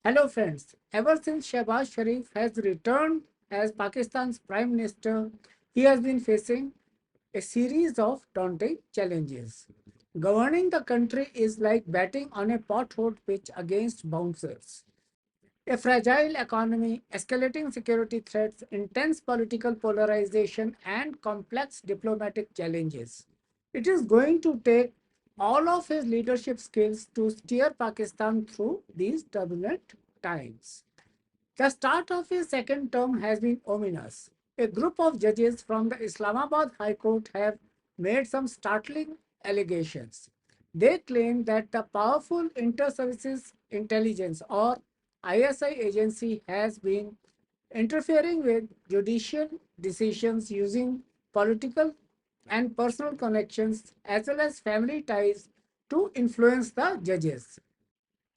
Hello friends, ever since Shahbaz Sharif has returned as Pakistan's Prime Minister, he has been facing a series of daunting challenges. Governing the country is like batting on a pothole pitch against bouncers. A fragile economy, escalating security threats, intense political polarization, and complex diplomatic challenges. It is going to take all of his leadership skills to steer Pakistan through these turbulent times. The start of his second term has been ominous. A group of judges from the Islamabad High Court have made some startling allegations. They claim that the powerful Inter-Services Intelligence or ISI agency has been interfering with judicial decisions using political and personal connections as well as family ties to influence the judges.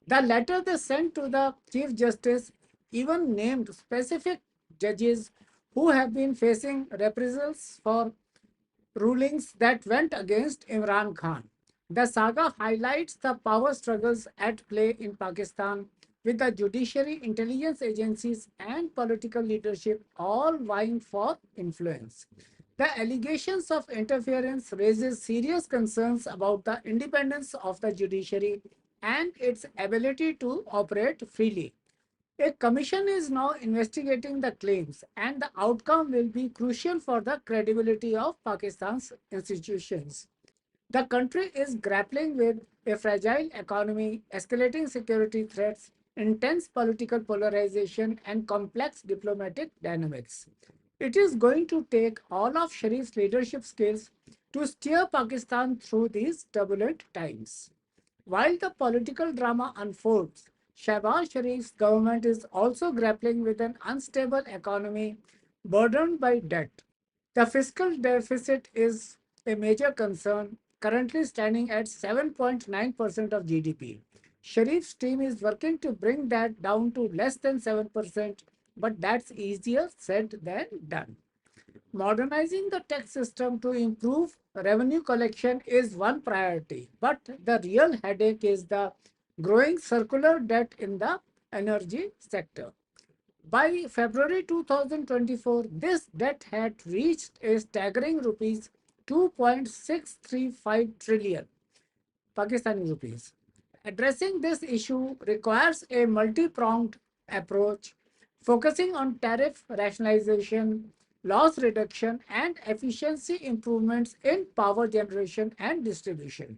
The letter they sent to the Chief Justice even named specific judges who have been facing reprisals for rulings that went against Imran Khan. The saga highlights the power struggles at play in Pakistan with the judiciary, intelligence agencies, and political leadership all vying for influence. The allegations of interference raises serious concerns about the independence of the judiciary and its ability to operate freely. A commission is now investigating the claims, and the outcome will be crucial for the credibility of Pakistan's institutions. The country is grappling with a fragile economy, escalating security threats, intense political polarization, and complex diplomatic dynamics. It is going to take all of Sharif's leadership skills to steer Pakistan through these turbulent times. While the political drama unfolds, Shahbaz Sharif's government is also grappling with an unstable economy burdened by debt. The fiscal deficit is a major concern, currently standing at 7.9% of GDP. Sharif's team is working to bring that down to less than 7%, but that's easier said than done. Modernizing the tax system to improve revenue collection is one priority, but the real headache is the growing circular debt in the energy sector. By February 2024, this debt had reached a staggering rupees 2.635 trillion Pakistani rupees. Addressing this issue requires a multi-pronged approach focusing on tariff rationalization, loss reduction, and efficiency improvements in power generation and distribution.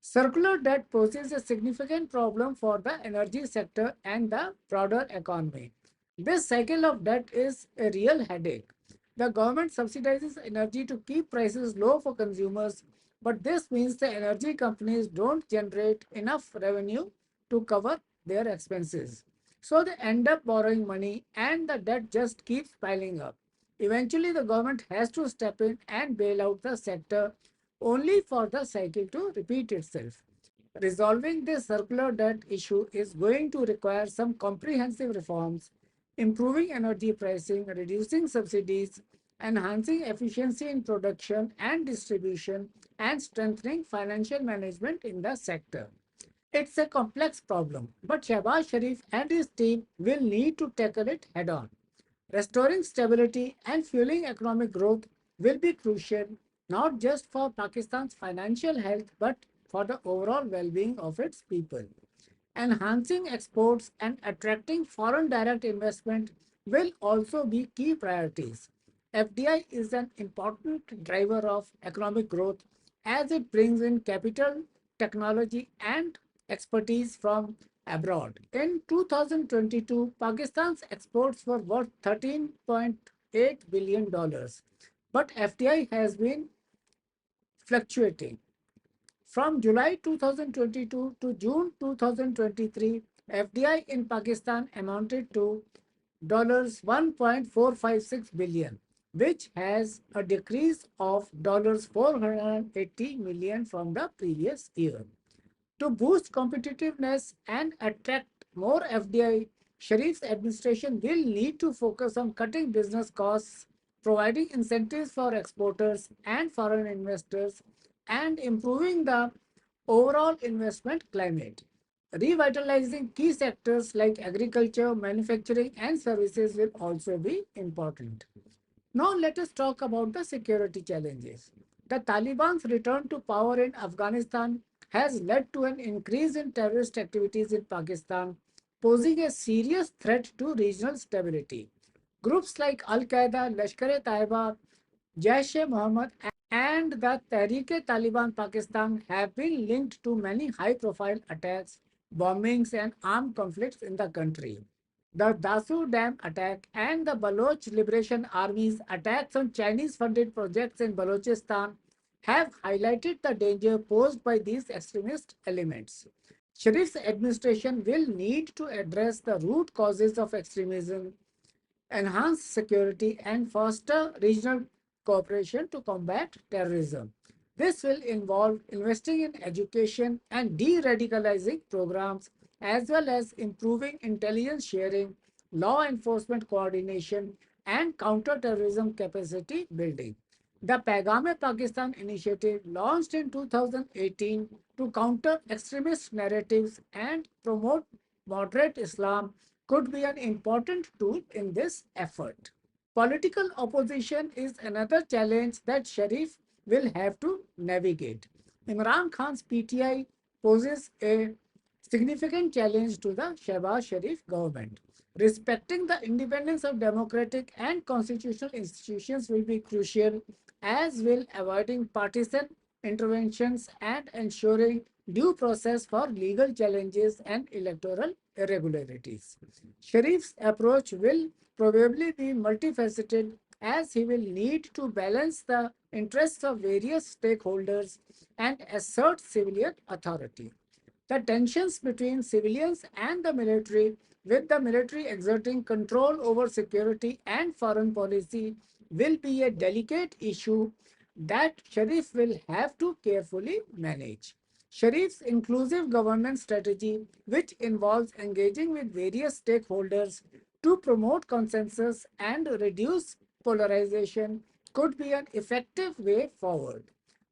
Circular debt poses a significant problem for the energy sector and the broader economy. This cycle of debt is a real headache. The government subsidizes energy to keep prices low for consumers, but this means the energy companies don't generate enough revenue to cover their expenses. So they end up borrowing money and the debt just keeps piling up. Eventually, the government has to step in and bail out the sector only for the cycle to repeat itself. Resolving this circular debt issue is going to require some comprehensive reforms, improving energy pricing, reducing subsidies, enhancing efficiency in production and distribution, and strengthening financial management in the sector. It's a complex problem, but Shahbaz Sharif and his team will need to tackle it head on. Restoring stability and fueling economic growth will be crucial not just for Pakistan's financial health but for the overall well being of its people. Enhancing exports and attracting foreign direct investment will also be key priorities. FDI is an important driver of economic growth as it brings in capital, technology, and expertise from abroad. In 2022, Pakistan's exports were worth $13.8 billion, but FDI has been fluctuating. From July 2022 to June 2023, FDI in Pakistan amounted to $1.456 billion, which has a decrease of $480 million from the previous year. To boost competitiveness and attract more FDI, Sharif's administration will need to focus on cutting business costs, providing incentives for exporters and foreign investors, and improving the overall investment climate. Revitalizing key sectors like agriculture, manufacturing, and services will also be important. Now, let us talk about the security challenges. The Taliban's return to power in Afghanistan has led to an increase in terrorist activities in Pakistan, posing a serious threat to regional stability. Groups like Al-Qaeda, Lashkar-e-Taiba, Jaish-e-Mohammed, and the Tehreek-e-Taliban Pakistan have been linked to many high-profile attacks, bombings, and armed conflicts in the country. The Dasu Dam attack and the Baloch Liberation Army's attacks on Chinese-funded projects in Balochistan have highlighted the danger posed by these extremist elements. Sharif's administration will need to address the root causes of extremism, enhance security, and foster regional cooperation to combat terrorism. This will involve investing in education and de radicalizing programs, as well as improving intelligence sharing, law enforcement coordination, and counterterrorism capacity building. The Paigam Pakistan initiative, launched in 2018 to counter extremist narratives and promote moderate Islam, could be an important tool in this effort. Political opposition is another challenge that Sharif will have to navigate. Imran Khan's PTI poses a significant challenge to the Shahbaz Sharif government. Respecting the independence of democratic and constitutional institutions will be crucial, as will avoiding partisan interventions and ensuring due process for legal challenges and electoral irregularities. Sharif's approach will probably be multifaceted, as he will need to balance the interests of various stakeholders and assert civilian authority. The tensions between civilians and the military, with the military exerting control over security and foreign policy, will be a delicate issue that Sharif will have to carefully manage. Sharif's inclusive governance strategy, which involves engaging with various stakeholders to promote consensus and reduce polarization, could be an effective way forward.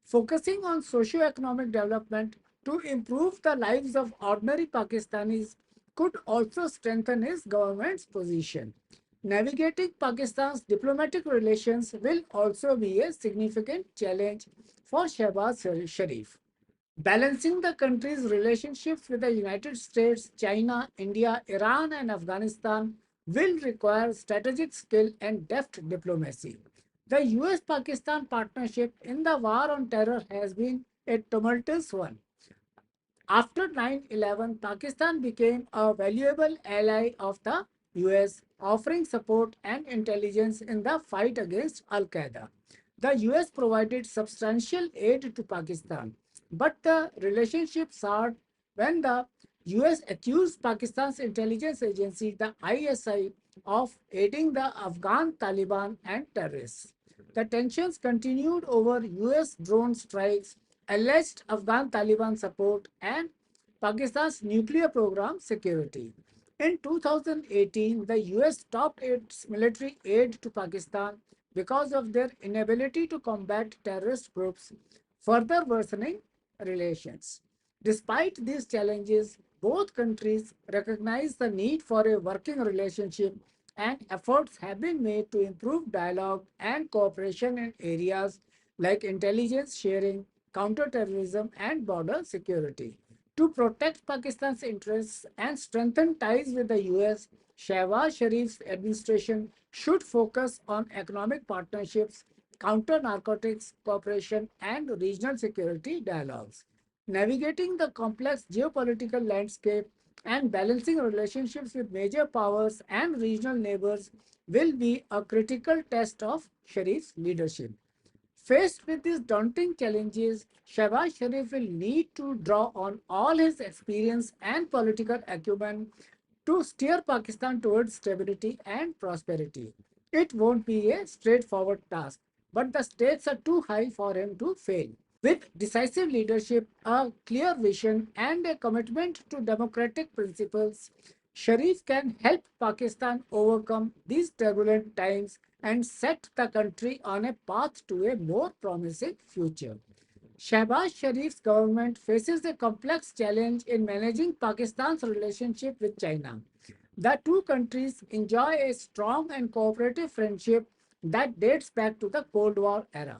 Focusing on socio-economic development to improve the lives of ordinary Pakistanis could also strengthen his government's position. Navigating Pakistan's diplomatic relations will also be a significant challenge for Shehbaz Sharif. Balancing the country's relationships with the United States, China, India, Iran, and Afghanistan will require strategic skill and deft diplomacy. The US Pakistan partnership in the war on terror has been a tumultuous one. After 9/11, Pakistan became a valuable ally of the US, offering support and intelligence in the fight against Al-Qaeda. The US provided substantial aid to Pakistan, but the relationship soured when the US accused Pakistan's intelligence agency, the ISI, of aiding the Afghan Taliban and terrorists. The tensions continued over US drone strikes, alleged Afghan Taliban support, and Pakistan's nuclear program security. In 2018, the US stopped its military aid to Pakistan because of their inability to combat terrorist groups, further worsening relations. Despite these challenges, both countries recognize the need for a working relationship, and efforts have been made to improve dialogue and cooperation in areas like intelligence sharing, counterterrorism, and border security. To protect Pakistan's interests and strengthen ties with the US, Shehbaz Sharif's administration should focus on economic partnerships, counter narcotics cooperation, and regional security dialogues. Navigating the complex geopolitical landscape and balancing relationships with major powers and regional neighbors will be a critical test of Sharif's leadership. Faced with these daunting challenges, Shahbaz Sharif will need to draw on all his experience and political acumen to steer Pakistan towards stability and prosperity. It won't be a straightforward task, but the stakes are too high for him to fail. With decisive leadership, a clear vision, and a commitment to democratic principles, Sharif can help Pakistan overcome these turbulent times and set the country on a path to a more promising future. Shahbaz Sharif's government faces a complex challenge in managing Pakistan's relationship with China. The two countries enjoy a strong and cooperative friendship that dates back to the Cold War era.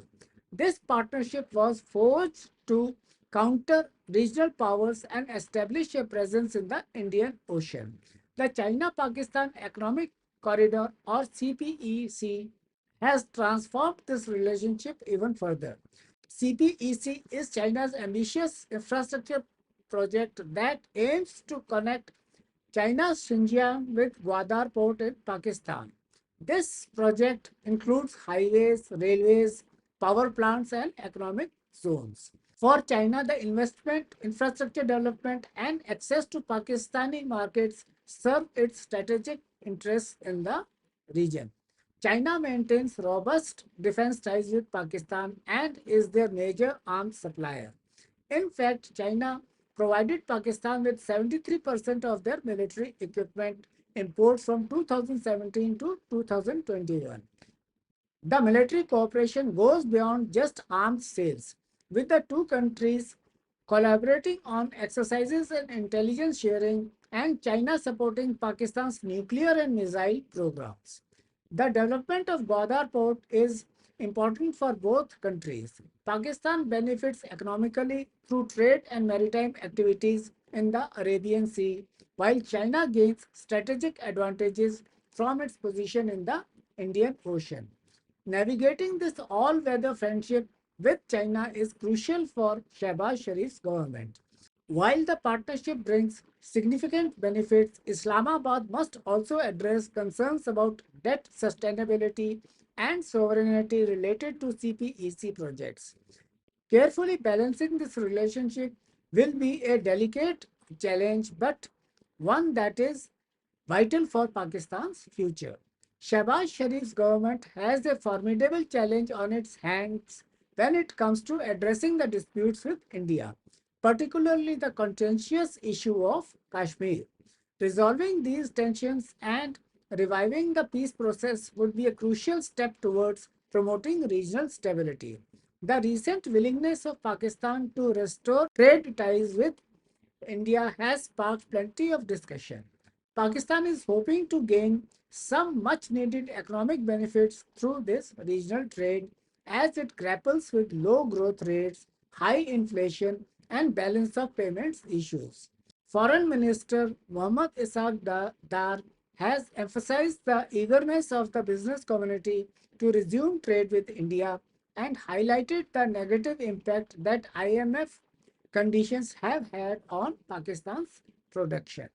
This partnership was forged to counter regional powers and establish a presence in the Indian Ocean. The China Pakistan Economic Corridor, or CPEC, has transformed this relationship even further. CPEC is China's ambitious infrastructure project that aims to connect China's Xinjiang with Gwadar port in Pakistan. This project includes highways, railways, power plants, and economic zones. For China, the investment, infrastructure development, and access to Pakistani markets serve its strategic interests in the region. China maintains robust defense ties with Pakistan and is their major arms supplier. In fact, China provided Pakistan with 73% of their military equipment imports from 2017 to 2021. The military cooperation goes beyond just arms sales, with the two countries collaborating on exercises and intelligence sharing, and China supporting Pakistan's nuclear and missile programs. The development of Gwadar port is important for both countries. Pakistan benefits economically through trade and maritime activities in the Arabian Sea, while China gains strategic advantages from its position in the Indian Ocean. Navigating this all-weather friendship with China is crucial for Shehbaz Sharif's government. While the partnership brings significant benefits, Islamabad must also address concerns about debt sustainability and sovereignty related to CPEC projects. Carefully balancing this relationship will be a delicate challenge, but one that is vital for Pakistan's future. Shehbaz Sharif's government has a formidable challenge on its hands when it comes to addressing the disputes with India, particularly the contentious issue of Kashmir. Resolving these tensions and reviving the peace process would be a crucial step towards promoting regional stability. The recent willingness of Pakistan to restore trade ties with India has sparked plenty of discussion. Pakistan is hoping to gain some much needed economic benefits through this regional trade as it grapples with low growth rates, high inflation, and balance of payments issues. Foreign Minister Mohammad Ishaq Dar has emphasized the eagerness of the business community to resume trade with India and highlighted the negative impact that IMF conditions have had on Pakistan's production.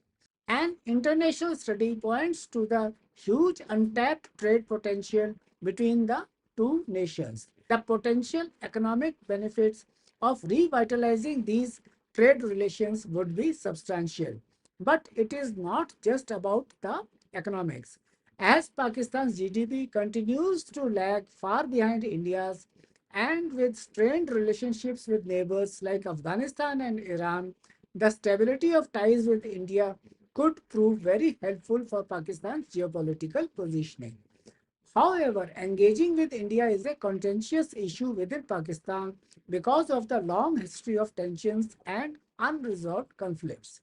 An international study points to the huge untapped trade potential between the two nations. The potential economic benefits of revitalizing these trade relations would be substantial. But it is not just about the economics. As Pakistan's GDP continues to lag far behind India's, and with strained relationships with neighbors like Afghanistan and Iran, the stability of ties with India could prove very helpful for Pakistan's geopolitical positioning. However, engaging with India is a contentious issue within Pakistan because of the long history of tensions and unresolved conflicts.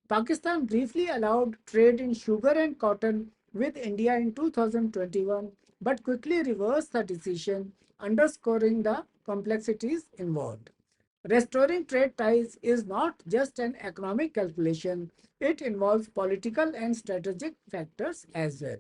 Pakistan briefly allowed trade in sugar and cotton with India in 2021, but quickly reversed the decision, underscoring the complexities involved. Restoring trade ties is not just an economic calculation, it involves political and strategic factors as well.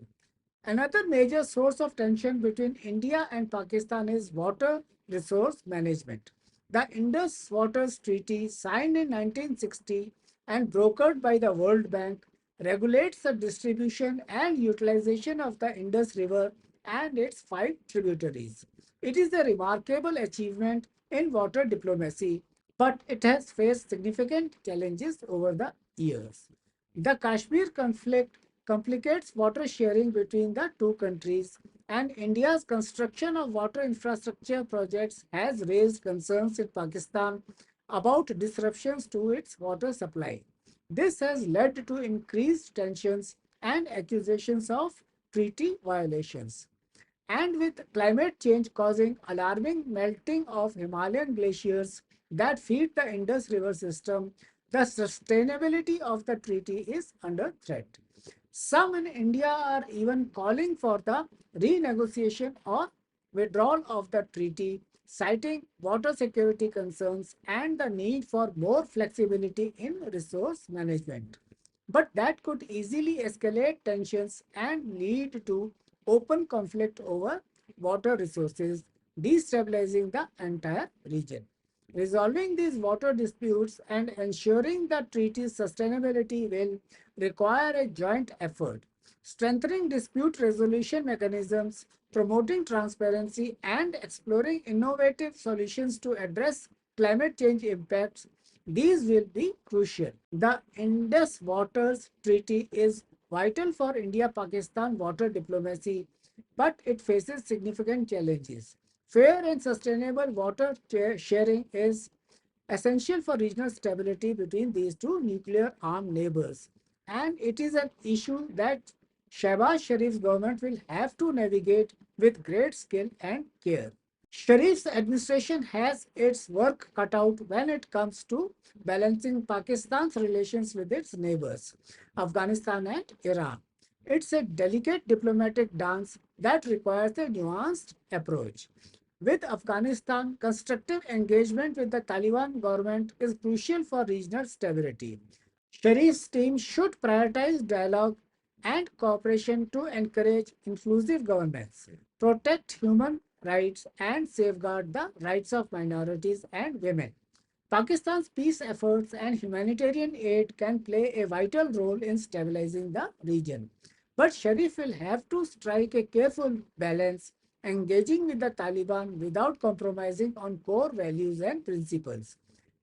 Another major source of tension between India and Pakistan is water resource management. The Indus Waters Treaty, signed in 1960 and brokered by the World Bank, regulates the distribution and utilization of the Indus River and its five tributaries. It is a remarkable achievement in water diplomacy, but it has faced significant challenges over the years. The Kashmir conflict complicates water sharing between the two countries, and India's construction of water infrastructure projects has raised concerns in Pakistan about disruptions to its water supply. This has led to increased tensions and accusations of treaty violations. And with climate change causing alarming melting of Himalayan glaciers that feed the Indus River system, the sustainability of the treaty is under threat. Some in India are even calling for the renegotiation or withdrawal of the treaty, citing water security concerns and the need for more flexibility in resource management. But that could easily escalate tensions and lead to open conflict over water resources, destabilizing the entire region. Resolving these water disputes and ensuring the treaty's sustainability will require a joint effort. Strengthening dispute resolution mechanisms, promoting transparency, and exploring innovative solutions to address climate change impacts, these will be crucial. The Indus Waters Treaty is vital for India-Pakistan water diplomacy, but it faces significant challenges. Fair and sustainable water sharing is essential for regional stability between these two nuclear armed neighbors. And it is an issue that Shahbaz Sharif's government will have to navigate with great skill and care. Sharif's administration has its work cut out when it comes to balancing Pakistan's relations with its neighbors, Afghanistan and Iran. It's a delicate diplomatic dance that requires a nuanced approach. With Afghanistan, constructive engagement with the Taliban government is crucial for regional stability. Sharif's team should prioritize dialogue and cooperation to encourage inclusive governance, protect human rights, and safeguard the rights of minorities and women. Pakistan's peace efforts and humanitarian aid can play a vital role in stabilizing the region. But Sharif will have to strike a careful balance, engaging with the Taliban without compromising on core values and principles.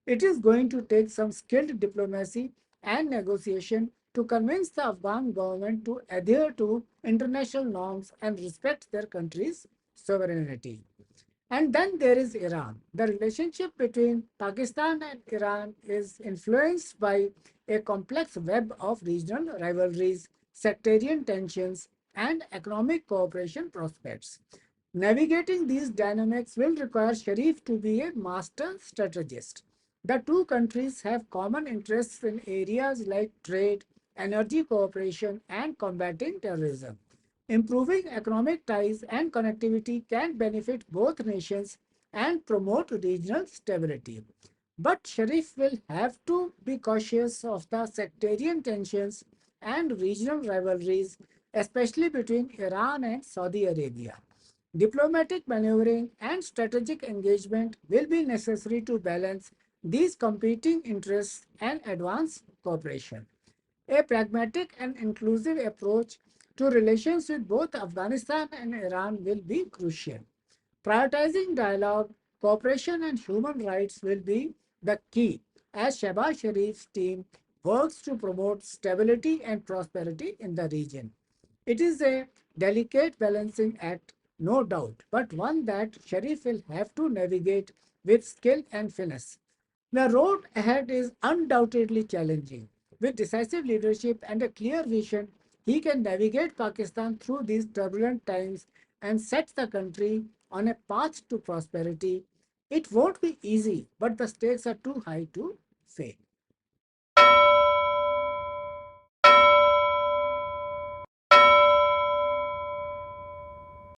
It is going to take some skilled diplomacy and negotiation to convince the Afghan government to adhere to international norms and respect their country's sovereignty. And then there is Iran. The relationship between Pakistan and Iran is influenced by a complex web of regional rivalries, sectarian tensions, and economic cooperation prospects. Navigating these dynamics will require Sharif to be a master strategist. The two countries have common interests in areas like trade, energy cooperation, and combating terrorism. Improving economic ties and connectivity can benefit both nations and promote regional stability. But Sharif will have to be cautious of the sectarian tensions and regional rivalries, especially between Iran and Saudi Arabia. Diplomatic maneuvering and strategic engagement will be necessary to balance these competing interests and advance cooperation. A pragmatic and inclusive approach to relations with both Afghanistan and Iran will be crucial. Prioritizing dialogue, cooperation, and human rights will be the key as Shahbaz Sharif's team works to promote stability and prosperity in the region. It is a delicate balancing act, no doubt, but one that Sharif will have to navigate with skill and finesse. The road ahead is undoubtedly challenging. With decisive leadership and a clear vision, he can navigate Pakistan through these turbulent times and set the country on a path to prosperity. It won't be easy, but the stakes are too high to fail.